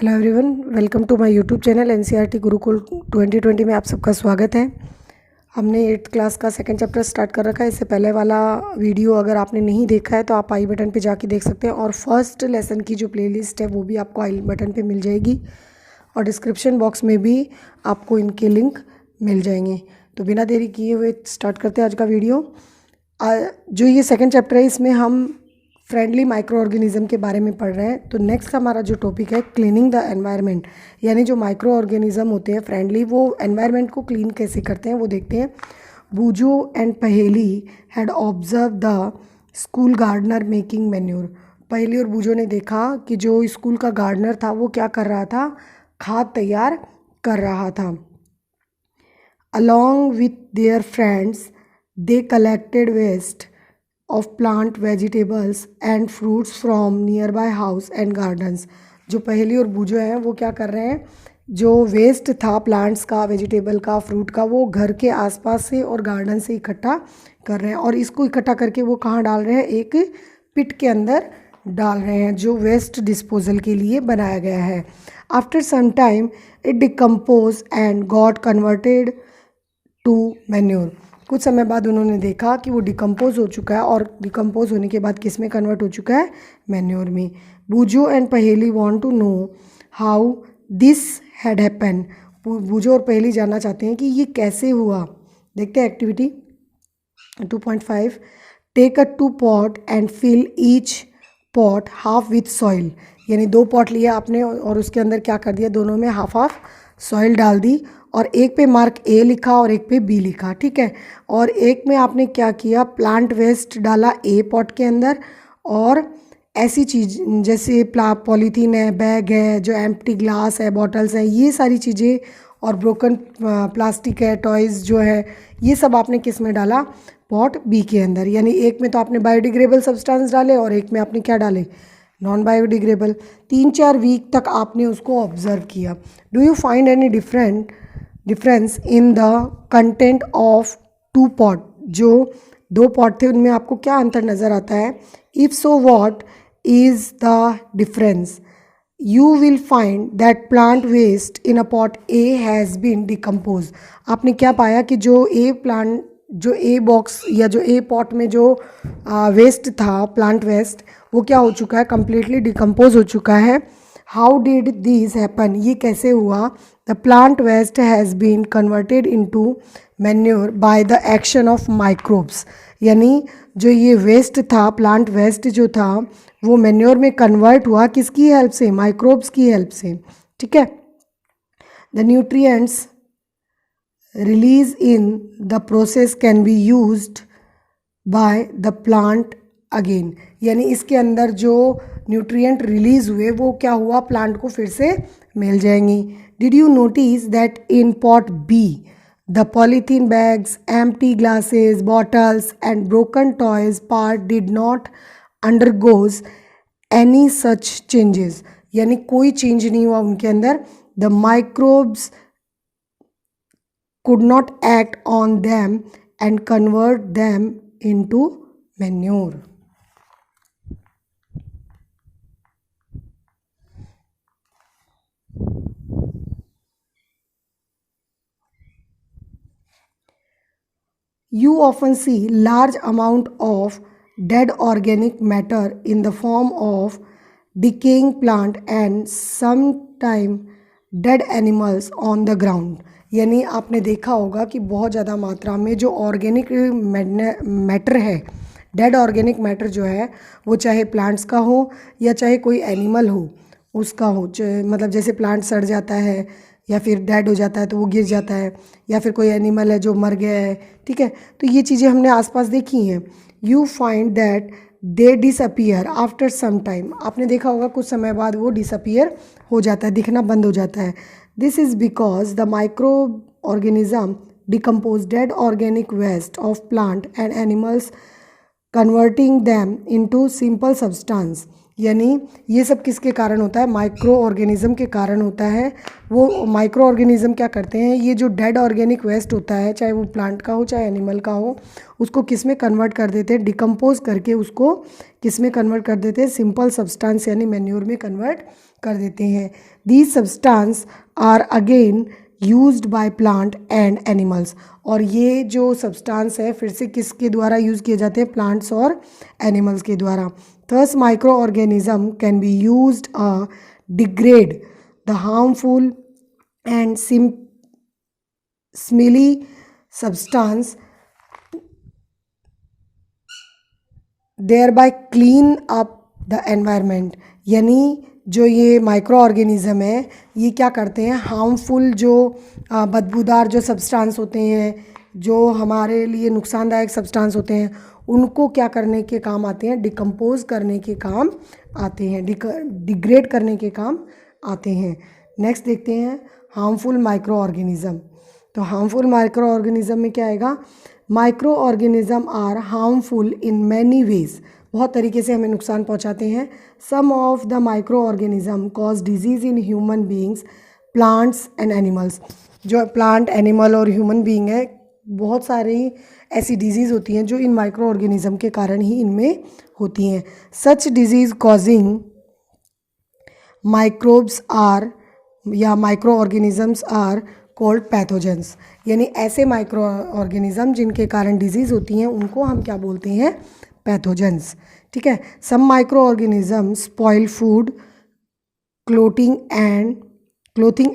Hello everyone, welcome to my YouTube channel NCERT Gurukul 2020 में आप सबका स्वागत है। हमने 8th क्लास का सेकंड चैप्टर स्टार्ट कर रखा है। इससे पहले वाला वीडियो अगर आपने नहीं देखा है तो आप आई बटन पे जाके देख सकते हैं, और फर्स्ट लेसन की जो प्लेलिस्ट है वो भी आपको आई बटन पे मिल जाएगी, और डिस्क्रिप्शन बॉक्स में भी आपको इनके लिंक मिल जाएंगे। तो बिना देरी किए हुए स्टार्ट करते हैं आज का वीडियो। जो ये सेकेंड चैप्टर है इसमें हम फ्रेंडली माइक्रो ऑर्गेनिज्म के बारे में पढ़ रहे हैं। तो नेक्स्ट हमारा जो टॉपिक है क्लीनिंग द एनवायरनमेंट, यानी जो माइक्रो ऑर्गेनिज्म होते हैं फ्रेंडली, वो एनवायरनमेंट को क्लीन कैसे करते हैं वो देखते हैं। Boojho and Paheli had observe the school gardener making manure. Paheli और बूजो ने देखा कि जो स्कूल का गार्डनर था वो क्या कर रहा था, खाद तैयार कर रहा था। Along with their friends they collected waste of plant vegetables and fruits from nearby house and gardens। जो पहेली और बूजो हैं वो क्या कर रहे हैं, जो वेस्ट था प्लांट्स का, वेजिटेबल का, फ्रूट का, वो घर के आसपास से और गार्डन से इकट्ठा कर रहे हैं, और इसको इकट्ठा करके वो कहाँ डाल रहे हैं, एक पिट के अंदर डाल रहे हैं जो वेस्ट डिस्पोजल के लिए बनाया गया है। After some time it decompose and got converted to manure. कुछ समय बाद उन्होंने देखा कि वो डिकम्पोज हो चुका है, और डिकम्पोज होने के बाद किस में कन्वर्ट हो चुका है, मैन्योर में। Boojho and Paheli want to know how this had happen. Boojho और पहेली जानना चाहते हैं कि ये कैसे हुआ। देखते हैं activity 2.5। Take a 2 pot and fill each pot half with soil. यानी 2 पॉट लिया आपने और उसके अंदर क्या कर दिया, दोनों में हाफ हाफ सॉइल डाल दी, और एक पे मार्क ए लिखा और एक पे बी लिखा, ठीक है। और एक में आपने क्या किया, प्लांट वेस्ट डाला ए पॉट के अंदर, और ऐसी चीज़ जैसे पॉलीथीन है, बैग है, जो एम्प्टी ग्लास है, बॉटल्स हैं, ये सारी चीज़ें, और ब्रोकन प्लास्टिक है, टॉयज़ जो है, ये सब आपने किस में डाला, पॉट बी के अंदर। यानी एक में तो आपने बायोडिग्रेडेबल सब्सटेंस डाले और एक में आपने क्या डाले, नॉन बायोडिग्रेडेबल। 3-4 वीक तक आपने उसको ऑब्जर्व किया। Do you find any difference in the content of 2 pot. जो 2 पॉट थे उनमें आपको क्या अंतर नज़र आता है। If so what is the difference. You will find that plant waste in a pot A has been decompose. आपने क्या पाया कि जो ए बॉक्स या जो ए पॉट में जो वेस्ट था, प्लांट वेस्ट, वो क्या हो चुका है, कम्प्लीटली डिकम्पोज हो चुका है। हाउ डिड दिस हैपन, ये कैसे हुआ। The plant waste has been converted into manure by the action of microbes. यानी जो ये वेस्ट था, प्लांट वेस्ट जो था, वो मैन्योर में कन्वर्ट हुआ किसकी हेल्प से, माइक्रोब्स की हेल्प से, ठीक है। The nutrients release in the process can be used by the plant again. यानी इसके अंदर जो न्यूट्रिएंट रिलीज हुए वो क्या हुआ, प्लांट को फिर से मिल जाएंगी। Did you notice that in pot be the polythene bags, empty glasses, bottles and broken toys part did not undergoes any such changes. यानी कोई चेंज नहीं हुआ उनके अंदर। The microbes could not act on them and convert them into manure। You often see large amount of dead organic matter in the form of decaying plant and sometime dead animals on the ground। यानी आपने देखा होगा कि बहुत ज़्यादा मात्रा में जो ऑर्गेनिक मैटर है, डेड ऑर्गेनिक मैटर जो है, वो चाहे प्लांट्स का हो या चाहे कोई एनिमल हो उसका हो, मतलब जैसे प्लांट सड़ जाता है या फिर डेड हो जाता है तो वो गिर जाता है, या फिर कोई एनिमल है जो मर गया है, ठीक है। तो ये चीज़ें हमने आसपास देखी हैं। You find that they disappear after some time. आपने देखा होगा कुछ समय बाद वो डिसअपियर हो जाता है, दिखना बंद हो जाता है। This is because the micro organism decompose dead organic waste of plant and animals, converting them into simple substance. यानी ये सब किसके कारण होता है, माइक्रो ऑर्गेनिज्म के कारण होता है। वो माइक्रो ऑर्गेनिज्म क्या करते हैं, ये जो डेड ऑर्गेनिक वेस्ट होता है, चाहे वो प्लांट का हो चाहे एनिमल का हो, उसको किस में कन्वर्ट कर देते हैं, डिकम्पोज करके उसको किस में कन्वर्ट कर देते हैं, सिंपल सब्सटेंस यानी मैन्योर में कन्वर्ट कर देते हैं। These substance are again used by plant and animals. और ये जो सब्सटेंस है फिर से किसके द्वारा यूज़ किए जाते हैं, प्लांट्स और एनिमल्स के द्वारा। Thus, microorganism can be used degrade the harmful and smelly substance, thereby clean up the environment। यानी जो ये माइक्रो ऑर्गेनिज़म है ये क्या करते हैं, हार्मफुल जो बदबूदार जो सब्सटेंस होते हैं, जो हमारे लिए नुकसानदायक सब्सटेंस होते हैं, उनको क्या करने के काम आते हैं, डिकम्पोज करने के काम आते हैं, डिग्रेड करने के काम आते हैं। नेक्स्ट देखते हैं हार्मफुल माइक्रो ऑर्गेनिज़म। तो हार्मफुल माइक्रो ऑर्गेनिज़म में क्या आएगा, micro organism are harmful in many ways, बहुत तरीके से हमें नुकसान पहुंचाते हैं। Some of the micro organism cause disease in human beings, plants and animals. जो प्लांट, एनिमल और ह्यूमन बींग है, बहुत सारी ऐसी डिजीज़ होती हैं जो इन माइक्रो ऑर्गेनिज़म के कारण ही इनमें होती हैं। Such disease causing microbes are या micro organisms are called pathogens. यानी ऐसे माइक्रो ऑर्गेनिज़म जिनके कारण डिजीज़ होती हैं उनको हम क्या बोलते हैं, पैथोजेंस। ठीक है। Some micro organism spoil food, clothing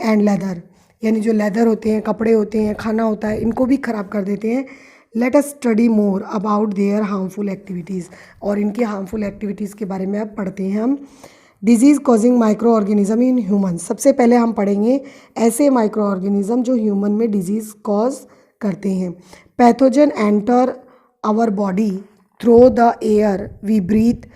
and leather. यानी जो लेदर होते हैं, कपड़े होते हैं, खाना होता है, इनको भी ख़राब कर देते हैं। Let us study more about their harmful activities. और इनकी हार्मफुल एक्टिविटीज़ के बारे में अब पढ़ते हैं हम। Disease causing micro organism in human. सबसे पहले हम पढ़ेंगे ऐसे माइक्रो ऑर्गेनिज़म जो ह्यूमन में डिजीज़ कॉज करते हैं। Pathogen enter our body through the air we breathe,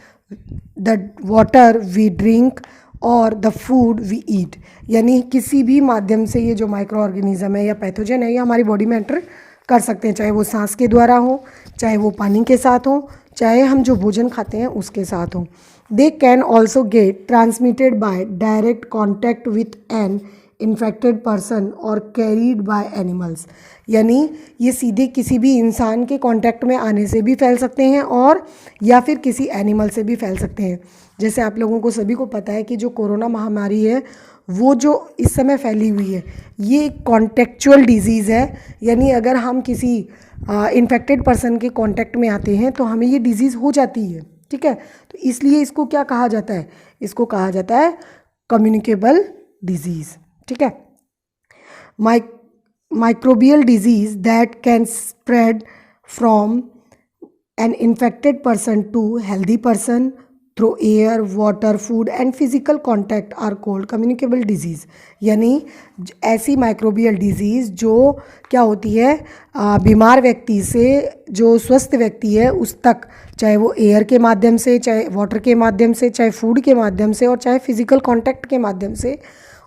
the water we drink और द फूड वी ईट। यानी किसी भी माध्यम से ये जो माइक्रो ऑर्गेनिज़म है या पैथोजन है, ये हमारी बॉडी में एंटर कर सकते हैं, चाहे वो सांस के द्वारा हो, चाहे वो पानी के साथ हो, चाहे हम जो भोजन खाते हैं उसके साथ हो। They can also get transmitted by direct contact with an infected person और कैरीड बाय एनिमल्स। यानी ये सीधे किसी भी इंसान के कांटेक्ट में आने से भी फैल सकते हैं और या फिर किसी एनिमल से भी फैल सकते हैं। जैसे आप लोगों को सभी को पता है कि जो कोरोना महामारी है वो जो इस समय फैली हुई है, ये कॉन्टेक्चुअल डिजीज़ है। यानी अगर हम किसी इन्फेक्टेड पर्सन के कांटेक्ट में आते हैं तो हमें ये डिजीज़ हो जाती है। ठीक है। तो इसलिए इसको क्या कहा जाता है, इसको कहा जाता है कम्युनिकेबल डिजीज़। ठीक है। Microbial disease that can spread from an infected person to healthy person through air, water, food and physical contact are called communicable disease। यानी ऐसी माइक्रोबियल डिजीज़ जो क्या होती है, बीमार व्यक्ति से जो स्वस्थ व्यक्ति है उस तक, चाहे वो एयर के माध्यम से, चाहे वाटर के माध्यम से, चाहे फूड के माध्यम से और चाहे फिजिकल कांटेक्ट के माध्यम से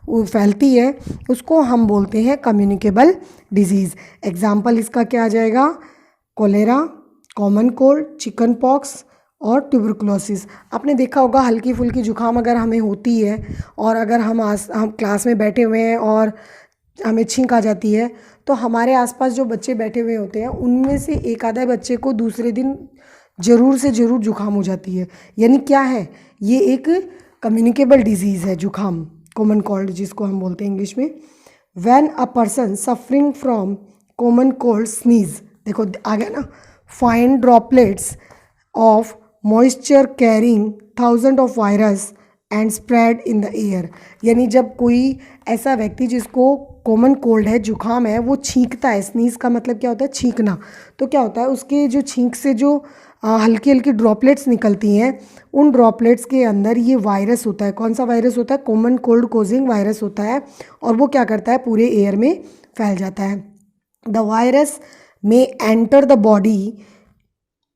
वो फैलती है, उसको हम बोलते हैं कम्युनिकेबल डिजीज़। एग्जाम्पल इसका क्या आ जाएगा, cholera, common cold, chicken pox और ट्यूबरकुलोसिस। आपने देखा होगा हल्की फुल्की जुकाम अगर हमें होती है और अगर हम क्लास में बैठे हुए हैं और हमें छींक आ जाती है तो हमारे आसपास जो बच्चे बैठे हुए होते हैं उनमें से एक आधा बच्चे को दूसरे दिन ज़रूर से ज़रूर जुकाम हो जाती है। यानी क्या है, ये एक कम्युनिकेबल डिजीज़ है जुकाम, कॉमन कोल्ड जिसको हम बोलते हैं इंग्लिश में। When a person suffering from common cold sneeze, देखो आ गया ना, fine droplets of moisture carrying thousand of virus and spread in the air. यानी जब कोई ऐसा व्यक्ति जिसको कॉमन कोल्ड है, जुकाम है, वो छींकता है, स्नीज का मतलब क्या होता है, छींकना, तो क्या होता है उसके जो छींक से जो हल्की हल्की ड्रॉपलेट्स निकलती हैं, उन ड्रॉपलेट्स के अंदर ये वायरस होता है। कौन सा वायरस होता है, कॉमन कोल्ड कोजिंग वायरस होता है और वो क्या करता है, पूरे एयर में फैल जाता है। द वायरस में enter the body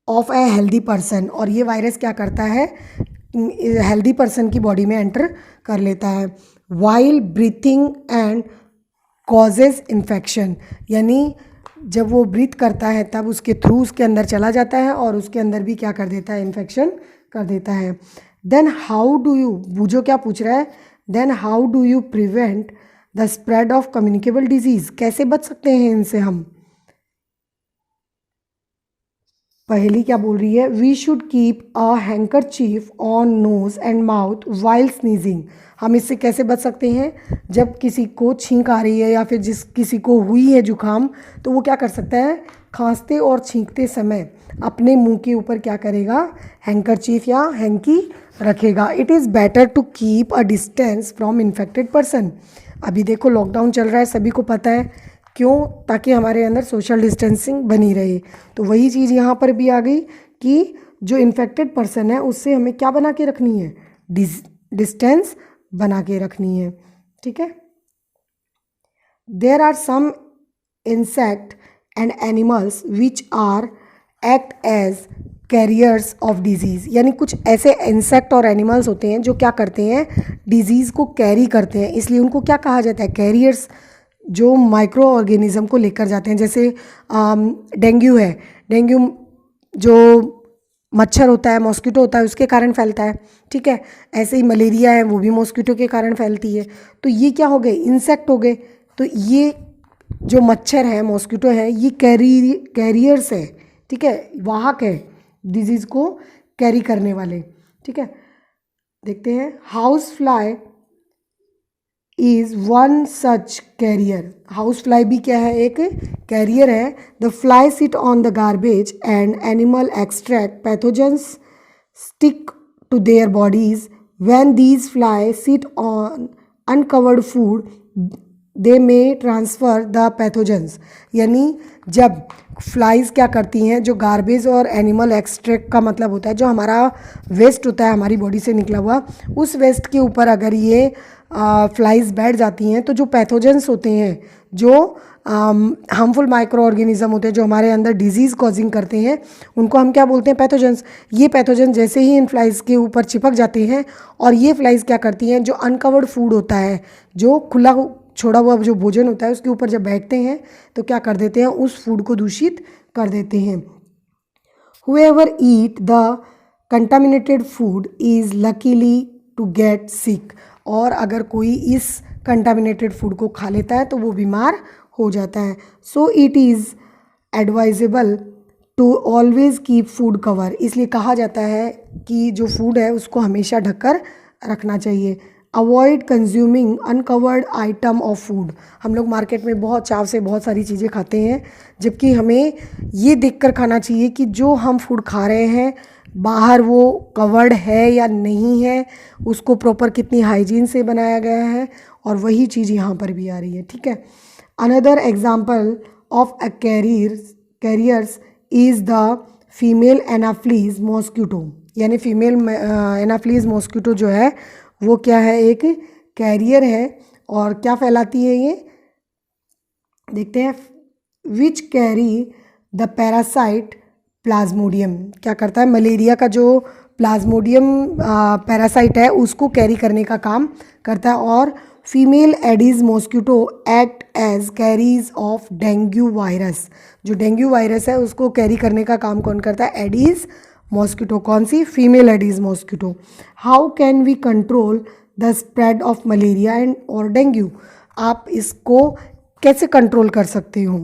of a healthy person, और ये वायरस क्या करता है, हेल्दी पर्सन की बॉडी में एंटर कर लेता है। While breathing and causes infection, यानी जब वो ब्रीथ करता है तब उसके थ्रू उसके अंदर चला जाता है और उसके अंदर भी क्या कर देता है, इन्फेक्शन कर देता है। देन हाउ डू यू, बूझो क्या पूछ रहा है, then how do you prevent the spread of communicable disease, कैसे बच सकते हैं इनसे हम। पहली क्या बोल रही है, we should keep a handkerchief on nose and mouth while sneezing. हम इससे कैसे बच सकते हैं, जब किसी को छींक आ रही है या फिर जिस किसी को हुई है जुकाम, तो वो क्या कर सकता है, खांसते और छींकते समय अपने मुंह के ऊपर क्या करेगा, हैंकरचीफ या हैंकी रखेगा। It is better to keep a distance from infected person. अभी देखो लॉकडाउन चल रहा है, सभी को पता है, क्यों, ताकि हमारे अंदर सोशल डिस्टेंसिंग बनी रहे। तो वही चीज़ यहाँ पर भी आ गई कि जो इन्फेक्टेड पर्सन है उससे हमें क्या बना के रखनी है, डिस्टेंस बना के रखनी है। ठीक है। There are some insect and animals which are act as carriers of disease, यानी कुछ ऐसे इंसेक्ट और एनिमल्स होते हैं जो क्या करते हैं, डिजीज़ को कैरी करते हैं, इसलिए उनको क्या कहा जाता है, कैरियर्स, जो माइक्रो ऑर्गेनिज्म को लेकर जाते हैं। जैसे डेंगू है, डेंगू जो मच्छर होता है, मॉस्किटो होता है, उसके कारण फैलता है। ठीक है। ऐसे ही मलेरिया है, वो भी मॉस्किटो के कारण फैलती है। तो ये क्या हो गए, इंसेक्ट हो गए। तो ये जो मच्छर है, मॉस्किटो है, ये कैरियर्स है। ठीक है, वाहक है, डिजीज़ को कैरी करने वाले। ठीक है। देखते हैं, house fly is one such carrier. House fly भी क्या है, एक कैरियर है। The fly sit on the garbage and animal extract pathogens stick to their bodies. When these fly sit on uncovered food they may transfer the pathogens. यानी जब flies क्या करती हैं, जो गार्बेज और एनिमल एक्सट्रैक्ट का मतलब होता है, जो हमारा वेस्ट होता है हमारी बॉडी से निकला हुआ, उस वेस्ट के ऊपर अगर ये फ्लाइज बैठ जाती हैं, तो जो पैथोजेंस होते हैं, जो हार्मफुल माइक्रो ऑर्गेनिज्म होते हैं, जो हमारे अंदर डिजीज़ कॉजिंग करते हैं, उनको हम क्या बोलते हैं, पैथोजेंस। ये पैथोजेंस जैसे ही इन फ्लाइज के ऊपर चिपक जाते हैं, और ये फ्लाइज क्या करती हैं, जो अनकवर्ड फूड होता है, जो खुला छोड़ा हुआ जो भोजन होता है, उसके ऊपर जब बैठते हैं तो क्या कर देते हैं, उस फूड को दूषित कर देते हैं। Whoever eat the contaminated food is luckily to get sick। और अगर कोई इस कंटामिनेटेड फूड को खा लेता है तो वो बीमार हो जाता है। So it is advisable to always keep food cover. इसलिए कहा जाता है कि जो फूड है उसको हमेशा ढककर रखना चाहिए। Avoid consuming uncovered item of food. हम लोग मार्केट में बहुत चाव से बहुत सारी चीज़ें खाते हैं, जबकि हमें ये देखकर खाना चाहिए कि जो हम फूड खा रहे हैं बाहर वो कवर्ड है या नहीं है, उसको प्रॉपर कितनी हाइजीन से बनाया गया है, और वही चीज़ यहाँ पर भी आ रही है। ठीक है। Another example of a carriers is the female Anopheles mosquito. यानी फीमेल एनाफ्लीज मॉस्किटो जो है वो क्या है, एक कैरियर है। और क्या फैलाती है ये, देखते हैं, which carry the parasite Plasmodium. क्या करता है, मलेरिया का जो प्लाज्मोडियम पैरासाइट है उसको कैरी करने का काम करता है। और female Aedes mosquito act as carries of dengue virus. जो डेंगू वायरस है उसको कैरी करने का काम कौन करता है, एडीज मॉस्किटो। कौन सी, female Aedes mosquito. How can we control the spread of malaria and और डेंगू। आप इसको कैसे कंट्रोल कर सकते हो।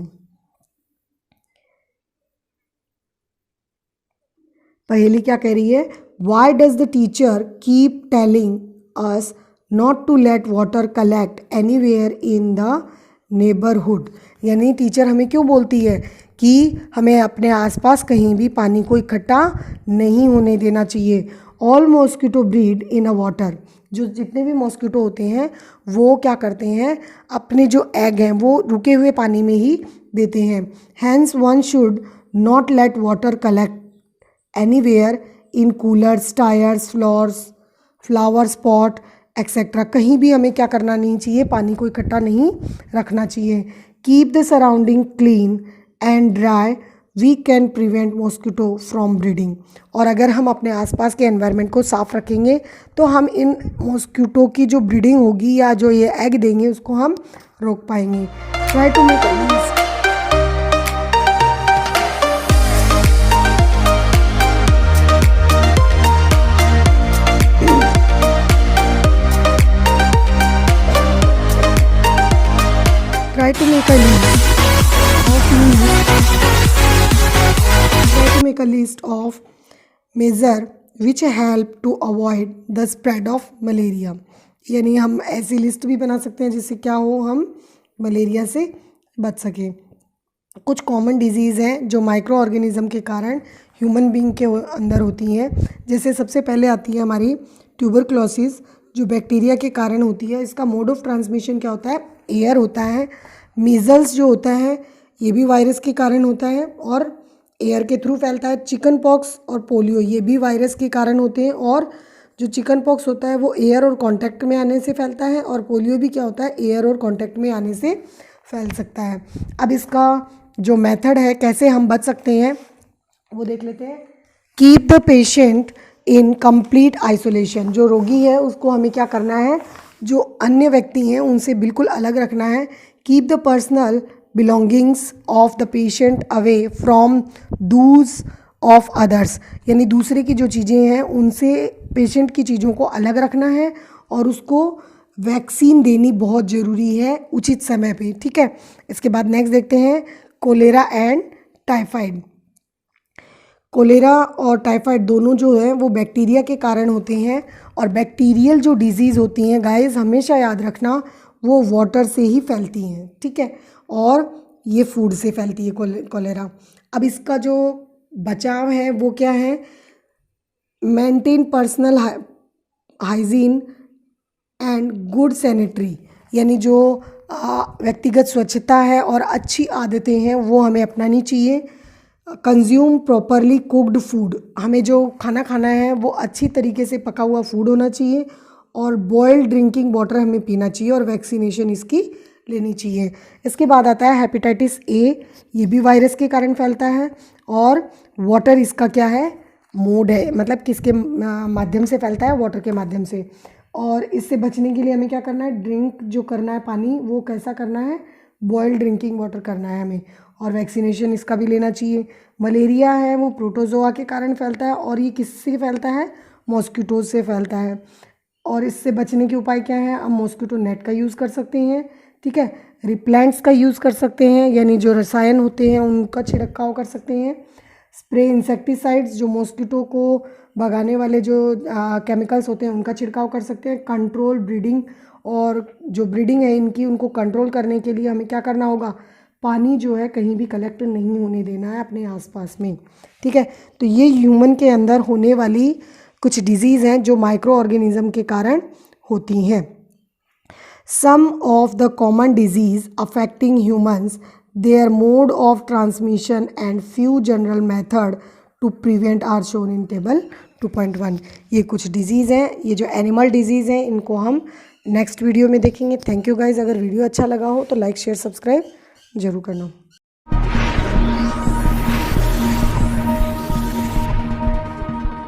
पहली क्या कह रही है, why does the teacher keep telling us not to let water collect anywhere in the neighbourhood. यानी टीचर हमें क्यों बोलती है कि हमें अपने आसपास कहीं भी पानी को इकट्ठा नहीं होने देना चाहिए। ऑल मॉस्किटो ब्रीड इन अ वाटर। जो जितने भी मॉस्किटो होते हैं वो क्या करते हैं, अपने जो एग हैं वो रुके हुए पानी में ही देते हैं। Hence one should not let water collect anywhere in coolers, tyres, flower spot etcetera. कहीं भी हमें क्या करना नहीं चाहिए, पानी को इकट्ठा नहीं रखना चाहिए। Keep the surrounding clean and dry we can prevent mosquito from breeding. और अगर हम अपने आसपास के एनवायरनमेंट को साफ़ रखेंगे तो हम इन मॉस्किटो की जो ब्रीडिंग होगी या जो ये एग देंगे उसको हम रोक पाएंगे। Try to make to make a list try to make a list of measure which help to avoid the spread of malaria। यानी हम ऐसी लिस्ट भी बना सकते हैं जिससे क्या हो, हम मलेरिया से बच सकें। कुछ कॉमन डिजीज़ हैं जो माइक्रो ऑर्गेनिज्म के कारण ह्यूमन बीइंग के अंदर होती हैं। जैसे सबसे पहले आती है हमारी ट्यूबरक्लोसिस, जो बैक्टीरिया के कारण होती है। इसका मोड ऑफ ट्रांसमिशन क्या होता है, एयर होता है। मीज़ल्स जो होता है ये भी वायरस के कारण होता है और एयर के थ्रू फैलता है। चिकन पॉक्स और पोलियो ये भी वायरस के कारण होते हैं, और जो चिकन पॉक्स होता है वो एयर और कांटेक्ट में आने से फैलता है, और पोलियो भी क्या होता है, एयर और कांटेक्ट में आने से फैल सकता है। अब इसका जो मेथड है कैसे हम बच सकते हैं वो देख लेते हैं। Keep the patient in complete isolation. जो रोगी है उसको हमें क्या करना है, जो अन्य व्यक्ति हैं उनसे बिल्कुल अलग रखना है। Keep the personal belongings of the patient away from Dooj of others. यानी दूसरे की जो चीज़ें हैं उनसे पेशेंट की चीज़ों को अलग रखना है, और उसको वैक्सीन देनी बहुत ज़रूरी है उचित समय पे। ठीक है, इसके बाद नेक्स्ट देखते हैं कोलेरा एंड टाइफाइड। कोलेरा और टाइफाइड दोनों जो है वो बैक्टीरिया के कारण होते हैं, और बैक्टीरियल जो डिजीज़ होती हैं गाइस हमेशा याद रखना वो वाटर से ही फैलती हैं। ठीक है, और ये फूड से फैलती है कोलेरा। अब इसका जो बचाव है वो क्या है, maintain personal hygiene and good sanitary. यानी जो व्यक्तिगत स्वच्छता है और अच्छी आदतें हैं वो हमें अपनानी चाहिए। कंज्यूम प्रॉपरली कुक्ड फूड, हमें जो खाना खाना है वो अच्छी तरीके से पका हुआ फूड होना चाहिए, और बॉइल्ड ड्रिंकिंग वाटर हमें पीना चाहिए, और वैक्सीनेशन इसकी लेनी चाहिए। इसके बाद आता है हेपेटाइटिस ए, ये भी वायरस के कारण फैलता है, और वाटर इसका क्या है, मोड है, मतलब किसके माध्यम से फैलता है, वाटर के माध्यम से। और इससे बचने के लिए हमें क्या करना है, ड्रिंक जो करना है पानी वो कैसा करना है, बॉइल्ड ड्रिंकिंग वाटर करना है हमें, और वैक्सीनेशन इसका भी लेना चाहिए। मलेरिया है वो प्रोटोजोआ के कारण फैलता है, और ये किससे फैलता है, मॉस्किटोज से फैलता है। और इससे बचने के उपाय क्या हैं, हम मॉस्किटो नेट का यूज़ कर सकते हैं। ठीक है, रिप्लेंट्स का यूज़ कर सकते हैं, यानी जो रसायन होते हैं उनका छिड़काव कर सकते हैं। स्प्रे इंसेक्टिसाइड्स, जो मॉस्किटो को भगाने वाले जो केमिकल्स होते हैं उनका छिड़काव कर सकते हैं। कंट्रोल ब्रीडिंग, और जो ब्रीडिंग है इनकी उनको कंट्रोल करने के लिए हमें क्या करना होगा, पानी जो है कहीं भी कलेक्ट नहीं होने देना है अपने आसपास में। ठीक है, तो ये ह्यूमन के अंदर होने वाली कुछ डिजीज़ हैं जो माइक्रो ऑर्गेनिज्म के कारण होती हैं। Some of the common disease affecting humans, their mode of transmission and few general method to prevent are shown in table 2.1। ये कुछ डिजीज़ हैं, ये जो एनिमल डिजीज़ हैं इनको हम नेक्स्ट वीडियो में देखेंगे। Thank you guys. अगर वीडियो अच्छा लगा हो तो लाइक शेयर सब्सक्राइब जरूर करना।